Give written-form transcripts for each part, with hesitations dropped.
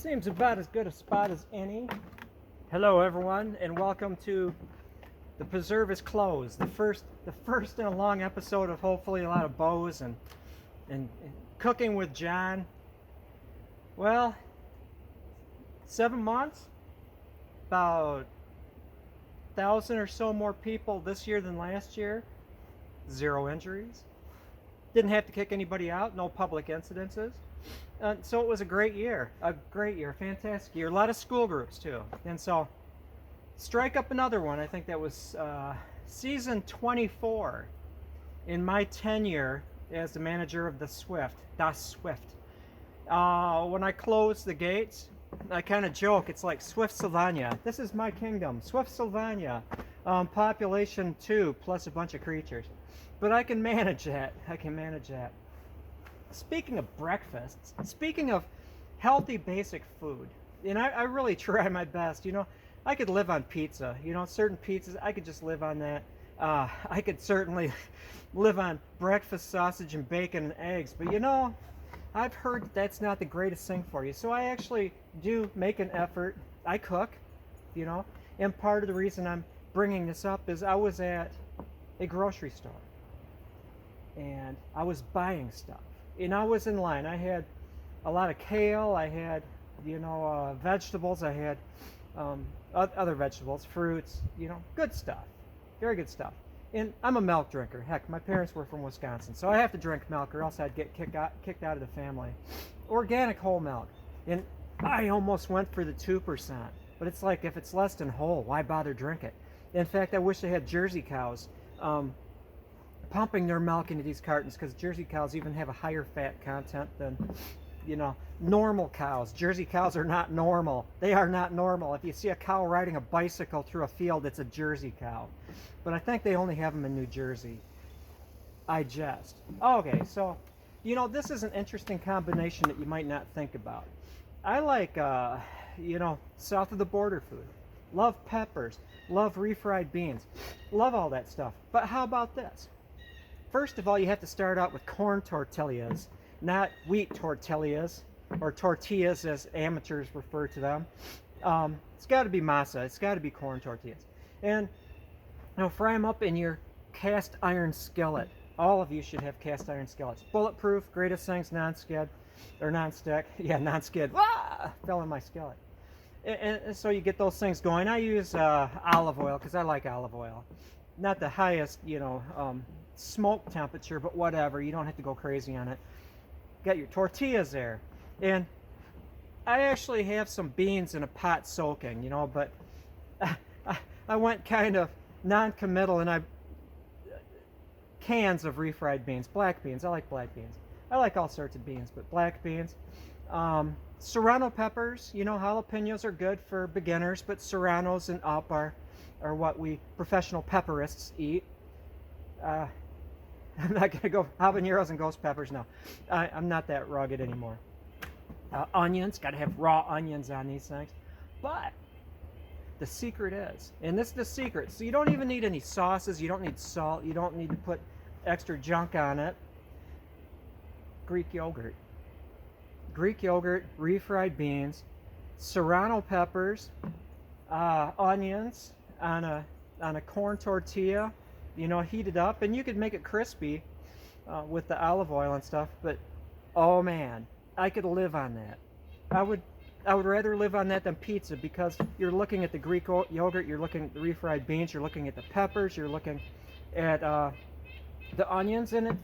Seems about as good a spot as any. Hello, everyone, and welcome to The Preserve is Closed, the first in a long episode of hopefully a lot of bows and cooking with John. Well, 7 months, about 1,000 or so more people this year than last year. 0 injuries. Didn't have to kick anybody out. No public incidences. So it was a great year, fantastic year. A lot of school groups too. And so strike up another one. I think that was season 24 in my tenure as the manager of Das Swift. When I closed the gates, I kind of joke, it's like Swift Sylvania. This is my kingdom, Swift Sylvania. Population 2 plus a bunch of creatures. But I can manage that. Speaking of breakfasts, speaking of healthy basic food, and I really try my best. I could live on pizza. Certain pizzas, I could just live on that. I could certainly live on breakfast sausage and bacon and eggs. But I've heard that's not the greatest thing for you. So I actually do make an effort. I cook, and part of the reason I'm bringing this up is I was at a grocery store and I was buying stuff. And I was in line. I had a lot of kale. I had, vegetables. I had other vegetables, fruits, good stuff. Very good stuff. And I'm a milk drinker. Heck, my parents were from Wisconsin, so I have to drink milk or else I'd get kicked out of the family. Organic whole milk. And I almost went for the 2%. But it's like, if it's less than whole, why bother drink it? In fact, I wish they had Jersey cows pumping their milk into these cartons, because Jersey cows even have a higher fat content than normal cows. Jersey cows are not normal. They are not normal. If you see a cow riding a bicycle through a field, it's a Jersey cow. But I think they only have them in New Jersey. I jest. Okay, so this is an interesting combination that you might not think about. I like south of the border food. Love peppers. Love refried beans. Love all that stuff. But how about this? First of all, you have to start out with corn tortillas, not wheat tortillas, or tortillas as amateurs refer to them. It's got to be masa. It's got to be corn tortillas. And fry them up in your cast iron skillet. All of you should have cast iron skillets. Bulletproof, greatest things, non-skid, or non-stick. Yeah, non-skid. Ah! Fell in my skillet. And so you get those things going. I use olive oil because I like olive oil. Not the highest, smoke temperature, but whatever. You don't have to go crazy on it. Got your tortillas there. And I actually have some beans in a pot soaking, but I went kind of non-committal, and cans of refried beans, black beans. I like black beans. I like all sorts of beans, but black beans. Serrano peppers, jalapenos are good for beginners, but serranos and up are what we professional pepperists eat. I'm not going to go habaneros and ghost peppers. No, I'm not that rugged anymore. Onions, got to have raw onions on these things. But the secret is, and this is the secret, so you don't even need any sauces. You don't need salt. You don't need to put extra junk on it. Greek yogurt. Greek yogurt, refried beans, serrano peppers, onions on a corn tortilla. Heat it up, and you could make it crispy with the olive oil and stuff. But oh man, I could live on that. I would rather live on that than pizza, because you're looking at the Greek yogurt, you're looking at the refried beans, you're looking at the peppers, you're looking at the onions, and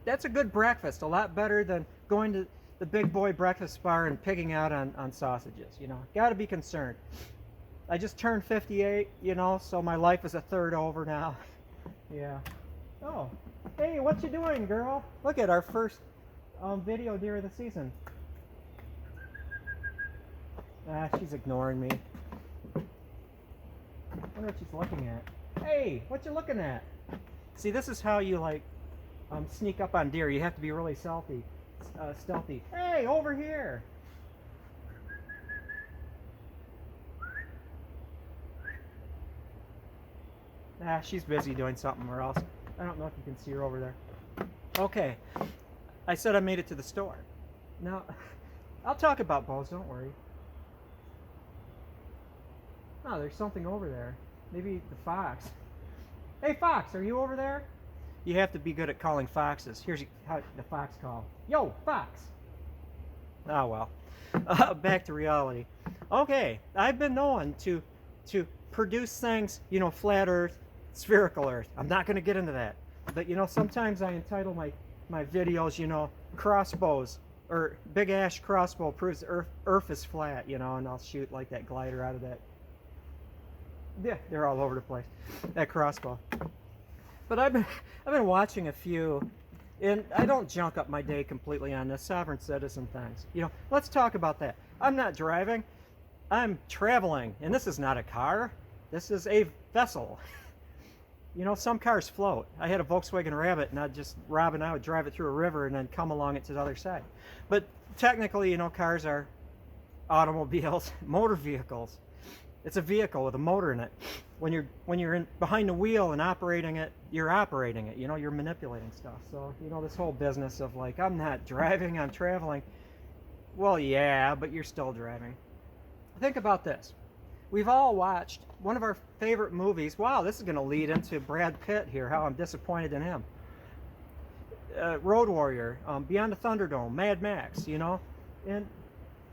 that's a good breakfast. A lot better than going to the big boy breakfast bar and picking out on sausages. Got to be concerned. I just turned 58, so my life is a third over now. Yeah. Oh, hey, what you doing, girl? Look at our first video deer of the season. She's ignoring me. I wonder what she's looking at. Hey, what you looking at? See, this is how you sneak up on deer. You have to be really stealthy. Hey, over here. She's busy doing something, or else I don't know if you can see her over there. Okay, I said I made it to the store. Now, I'll talk about bows, don't worry. Oh, there's something over there. Maybe the fox. Hey, fox, are you over there? You have to be good at calling foxes. Here's how the fox call. Yo, fox. Oh, well. Back to reality. Okay, I've been known to produce things, flat Earth, spherical Earth. I'm not going to get into that. But, sometimes I entitle my videos, crossbows, or Big Ash crossbow proves Earth is flat, and I'll shoot like that glider out of that. Yeah, they're all over the place, that crossbow. But I've been watching a few, and I don't junk up my day completely on this sovereign citizen things. Let's talk about that. I'm not driving, I'm traveling, and this is not a car. This is a vessel. Some cars float. I had a Volkswagen Rabbit, and Rob and I would drive it through a river and then come along it to the other side. But technically, cars are automobiles, motor vehicles. It's a vehicle with a motor in it. When you're behind the wheel and operating it, you're operating it. You're manipulating stuff. So this whole business of like, I'm not driving, I'm traveling. Well, yeah, but you're still driving. Think about this. We've all watched one of our favorite movies. Wow, this is going to lead into Brad Pitt here, how I'm disappointed in him. Road Warrior, Beyond the Thunderdome, Mad Max, And,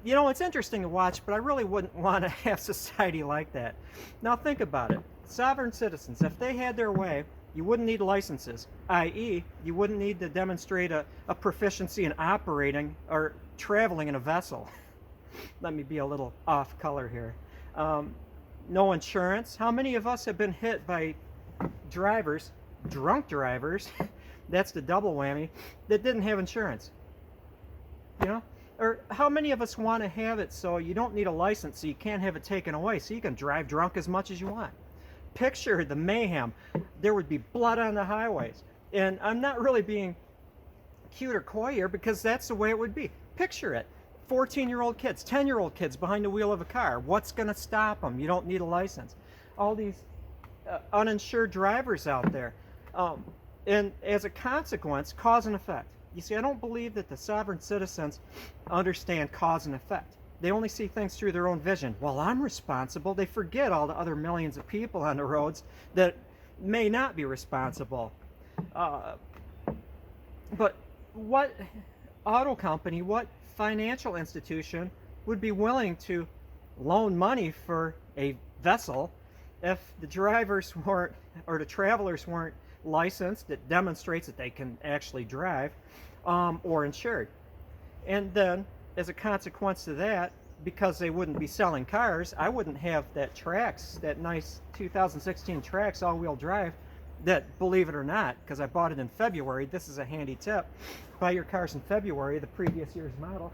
it's interesting to watch, but I really wouldn't want to have society like that. Now think about it. Sovereign citizens, if they had their way, you wouldn't need licenses, i.e., you wouldn't need to demonstrate a proficiency in operating or traveling in a vessel. Let me be a little off color here. No insurance. How many of us have been hit by drivers, drunk drivers, that's the double whammy, that didn't have insurance? Or how many of us want to have it so you don't need a license, so you can't have it taken away, so you can drive drunk as much as you want? Picture the mayhem. There would be blood on the highways. And I'm not really being cute or coy here, because that's the way it would be. Picture it. 14-year-old kids, 10-year-old kids behind the wheel of a car. What's going to stop them? You don't need a license. All these uninsured drivers out there. And as a consequence, cause and effect. You see, I don't believe that the sovereign citizens understand cause and effect. They only see things through their own vision. Well, I'm responsible. They forget all the other millions of people on the roads that may not be responsible. But what auto company, what financial institution would be willing to loan money for a vessel if the drivers weren't, or the travelers weren't licensed, that demonstrates that they can actually drive, or insured? And then, as a consequence of that, because they wouldn't be selling cars, I wouldn't have that Trax, that nice 2016 Trax all-wheel drive, that, believe it or not, because I bought it in February, this is a handy tip, buy your cars in February, the previous year's model,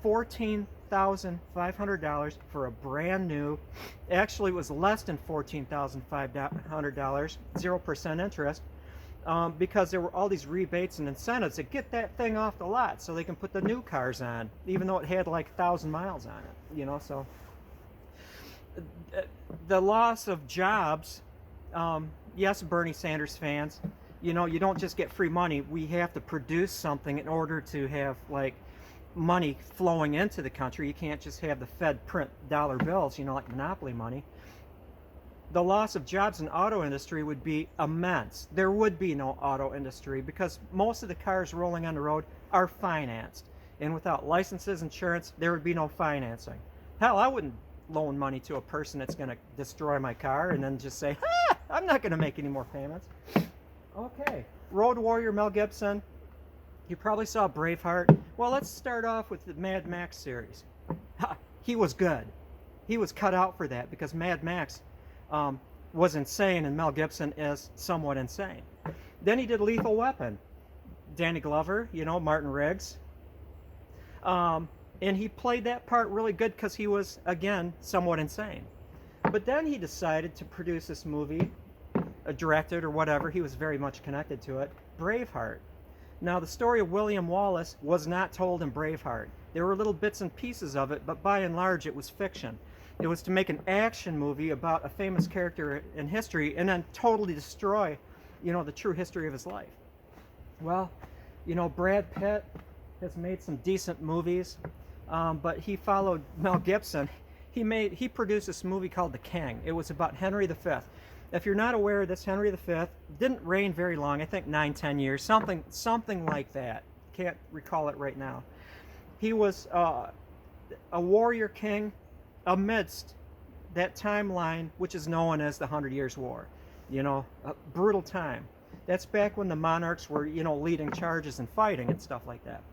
$14,500 for a brand new, actually it was less than $14,500, 0% interest, because there were all these rebates and incentives to get that thing off the lot so they can put the new cars on, even though it had like 1,000 miles on it, so the loss of jobs, yes, Bernie Sanders fans, you don't just get free money. We have to produce something in order to have like money flowing into the country. You can't just have the Fed print dollar bills, like monopoly money. The loss of jobs in the auto industry would be immense. There would be no auto industry because most of the cars rolling on the road are financed. And without licenses, insurance, there would be no financing. Hell, I wouldn't loan money to a person that's going to destroy my car and then just say, I'm not going to make any more payments. Okay, Road Warrior, Mel Gibson. You probably saw Braveheart. Well, let's start off with the Mad Max series. He was good. He was cut out for that because Mad Max was insane and Mel Gibson is somewhat insane. Then he did Lethal Weapon. Danny Glover, Martin Riggs. And he played that part really good because he was, again, somewhat insane. But then he decided to produce this movie, directed or whatever, he was very much connected to it, Braveheart. Now, the story of William Wallace was not told in Braveheart. There were little bits and pieces of it, but by and large it was fiction. It was to make an action movie about a famous character in history and then totally destroy, the true history of his life. Well, Brad Pitt has made some decent movies, but he followed Mel Gibson. he produced this movie called The King. It was about Henry V. If you're not aware of this, Henry V didn't reign very long. I think 9-10 years, something like that. Can't recall it right now. He was a warrior king amidst that timeline, which is known as the 100 Years' War. You know, a brutal time. That's back when the monarchs were, you know, leading charges and fighting and stuff like that.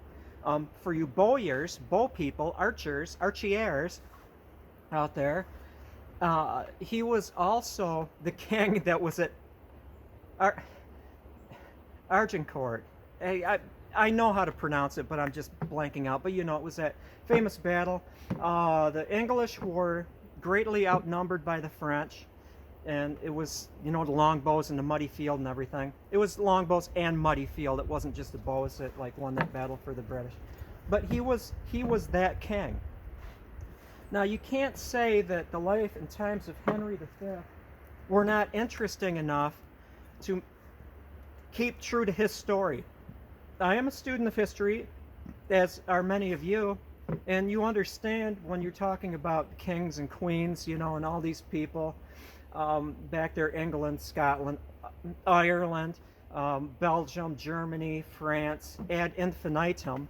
For you bowyers, bow people, archers out there, he was also the king that was at Agincourt. I know how to pronounce it, but I'm just blanking out. But you know, it was that famous battle. The English were greatly outnumbered by the French, and it was, you know, the longbows and the muddy field and everything. It was longbows and muddy field. It wasn't just the bows that like won that battle for the British. But he was that king. Now you can't say that the life and times of Henry V were not interesting enough to keep true to his story. I am a student of history, as are many of you, and you understand when you're talking about kings and queens, you know, and all these people back there, England, Scotland, Ireland, Belgium, Germany, France, ad infinitum.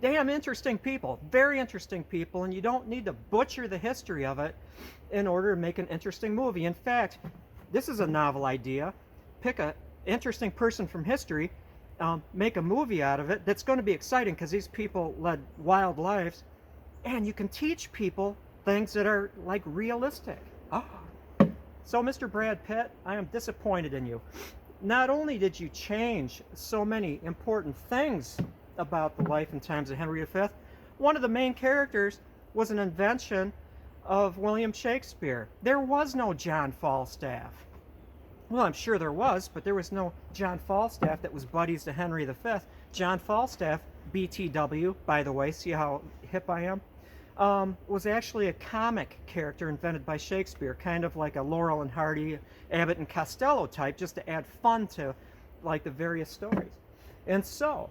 Damn interesting people, very interesting people, and you don't need to butcher the history of it in order to make an interesting movie. In fact, this is a novel idea. Pick a interesting person from history, make a movie out of it that's going to be exciting because these people led wild lives, and you can teach people things that are like realistic. So Mr. Brad Pitt, I am disappointed in you. Not only did you change so many important things about the life and times of Henry V, one of the main characters was an invention of William Shakespeare. There was no John Falstaff. Well, I'm sure there was, but there was no John Falstaff that was buddies to Henry V. John Falstaff, BTW, by the way, see how hip I am, was actually a comic character invented by Shakespeare, kind of like a Laurel and Hardy, Abbott and Costello type, just to add fun to like the various stories. And so,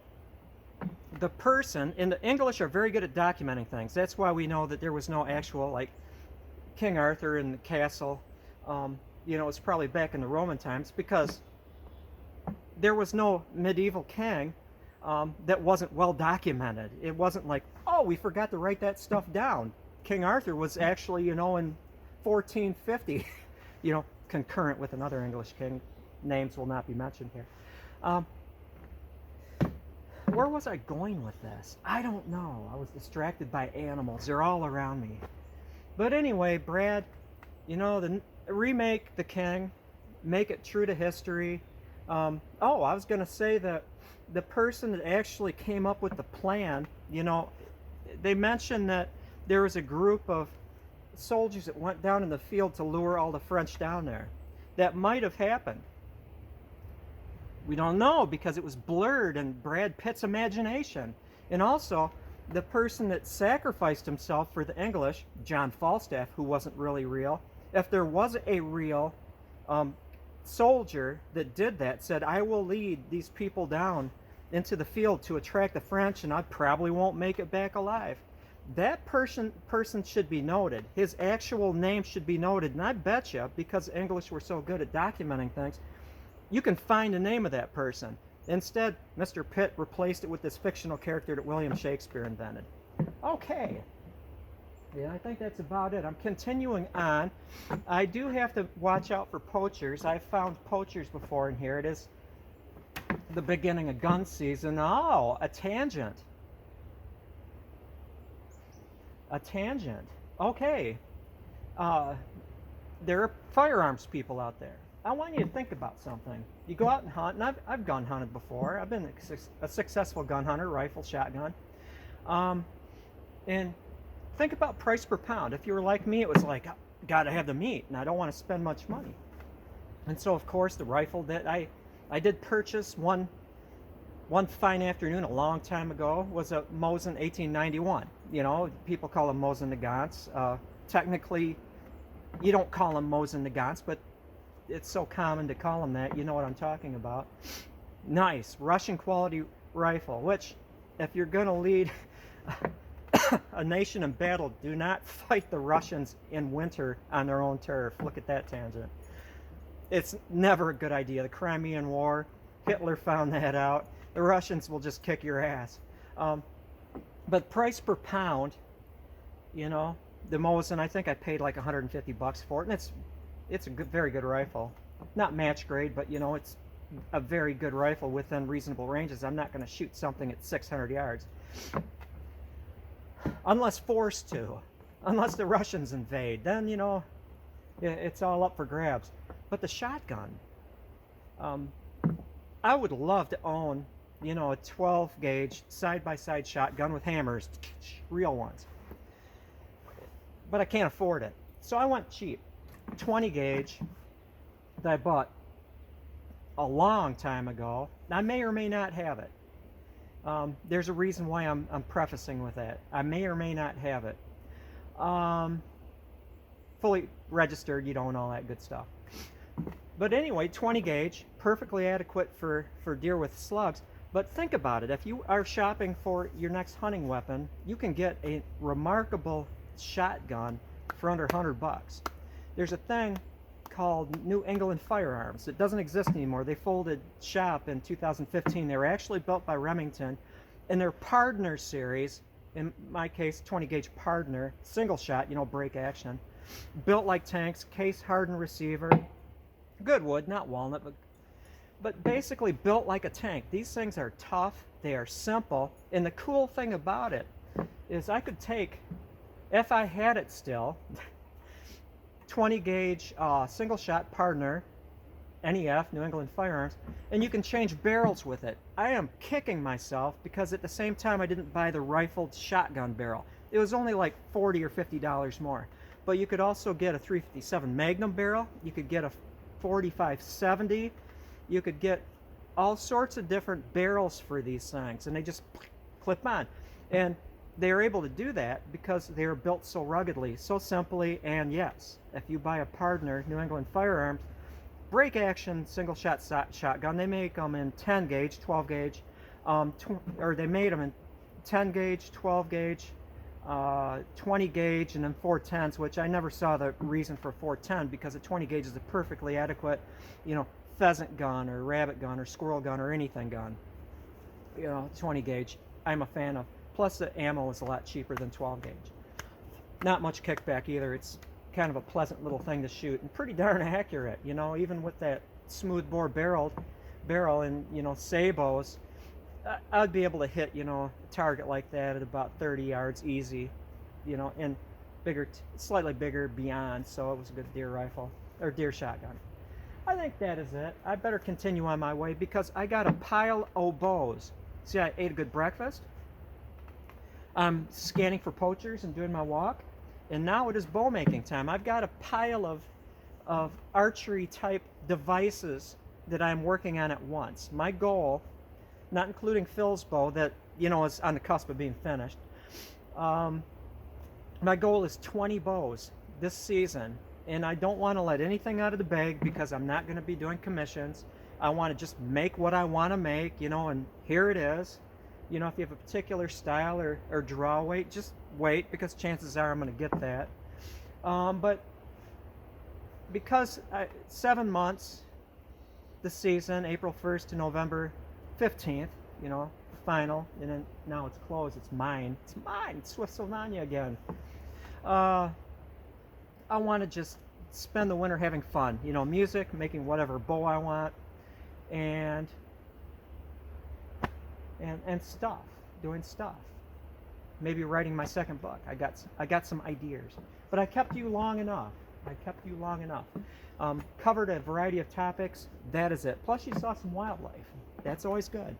the person, and the English are very good at documenting things. That's why we know that there was no actual, like, King Arthur in the castle. You know, it's probably back in the Roman times, because there was no medieval king that wasn't well documented. It wasn't like, oh, we forgot to write that stuff down. King Arthur was actually, you know, in 1450, you know, concurrent with another English king. Names will not be mentioned here. Where was I going with this? I don't know. I was distracted by animals. They're all around me. But anyway, Brad, you know, remake The King, make it true to history. I was going to say that the person that actually came up with the plan, you know, they mentioned that there was a group of soldiers that went down in the field to lure all the French down there. That might have happened. We don't know because it was blurred in Brad Pitt's imagination. And also, the person that sacrificed himself for the English, John Falstaff, who wasn't really real, if there was a real soldier that did that, said, I will lead these people down into the field to attract the French, and I probably won't make it back alive. That person should be noted. His actual name should be noted. And I bet you, because English were so good at documenting things, you can find the name of that person. Instead, Mr. Pitt replaced it with this fictional character that William Shakespeare invented. Okay. Yeah, I think that's about it. I'm continuing on. I do have to watch out for poachers. I've found poachers before in here. It is the beginning of gun season. Oh, a tangent. A tangent. Okay. There are firearms people out there. I want you to think about something. You go out and hunt, and I've gun hunted before. I've been a successful gun hunter, rifle, shotgun. And think about price per pound. If you were like me, it was like, gotta have the meat, and I don't want to spend much money. And so, of course, the rifle that I did purchase one fine afternoon a long time ago was a Mosin 1891. You know, people call them Mosin Nagants. Technically, you don't call them Mosin Nagants, but it's so common to call them that. You know what I'm talking about. Nice Russian quality rifle, which, if you're going to lead A nation in battle, do not fight the Russians in winter on their own turf. Look at that tangent. It's never a good idea. The Crimean War, Hitler found that out. The Russians will just kick your ass. But price per pound, you know, the Mosin, I think I paid like 150 bucks for it, and it's a good, very good rifle. Not match grade, but you know, it's a very good rifle within reasonable ranges. I'm not going to shoot something at 600 yards. Unless forced to. Unless the Russians invade. Then, you know, it's all up for grabs. But the shotgun, I would love to own, you know, a 12 gauge side-by-side shotgun with hammers, real ones. But I can't afford it. So I went cheap. 20 gauge that I bought a long time ago. I may or may not have it. There's a reason why I'm prefacing with that. I may or may not have it. Fully registered, you don't, all that good stuff. But anyway, 20 gauge, perfectly adequate for deer with slugs. But think about it. If you are shopping for your next hunting weapon, you can get a remarkable shotgun for under 100 bucks. There's a thing called New England Firearms. It doesn't exist anymore. They folded shop in 2015. They were actually built by Remington, and their Pardner series, in my case 20 gauge Pardner, single shot, you know, break action, built like tanks, case hardened receiver, good wood, not walnut, but basically built like a tank. These things are tough, they are simple, and the cool thing about it is I could take, if I had it still, 20 gauge single shot Pardner, NEF, New England Firearms, and you can change barrels with it. I am kicking myself because at the same time I didn't buy the rifled shotgun barrel. It was only like $40 or $50 more. But you could also get a 357 Magnum barrel, you could get a 4570, you could get all sorts of different barrels for these things, and they just clip on. And they are able to do that because they are built so ruggedly, so simply, and yes, if you buy a Pardner New England Firearms break action single shot shotgun, they make them in 10 gauge, 12 gauge, or they made them in 10 gauge, 12 gauge, 20 gauge, and then 410s, which I never saw the reason for 410 because a 20 gauge is a perfectly adequate, you know, pheasant gun or rabbit gun or squirrel gun or anything gun. You know, 20 gauge I'm a fan of. Plus the ammo is a lot cheaper than 12 gauge. Not much kickback either. It's kind of a pleasant little thing to shoot and pretty darn accurate, you know, even with that smooth bore barrel and, you know, sabos, I'd be able to hit, you know, a target like that at about 30 yards easy, you know, and bigger, slightly bigger beyond, so it was a good deer rifle, or deer shotgun. I think that is it. I better continue on my way because I got a pile of bows. See, I ate a good breakfast. I'm scanning for poachers and doing my walk, and now it is bow making time. I've got a pile of archery type devices that I'm working on at once. My goal, not including Phil's bow that, you know, is on the cusp of being finished, my goal is 20 bows this season, and I don't want to let anything out of the bag because I'm not going to be doing commissions. I want to just make what I want to make, you know, and here it is. You know, if you have a particular style or draw weight, just wait because chances are I'm going to get that. But because 7 months this season, April 1st to November 15th, you know, the final, and then now it's closed, it's mine. It's mine, it's Swift Sylvania again. I want to just spend the winter having fun, you know, music, making whatever bow I want, and stuff, doing stuff. Maybe writing my second book. I got some ideas. But I kept you long enough. Covered a variety of topics. That is it. Plus you saw some wildlife. That's always good.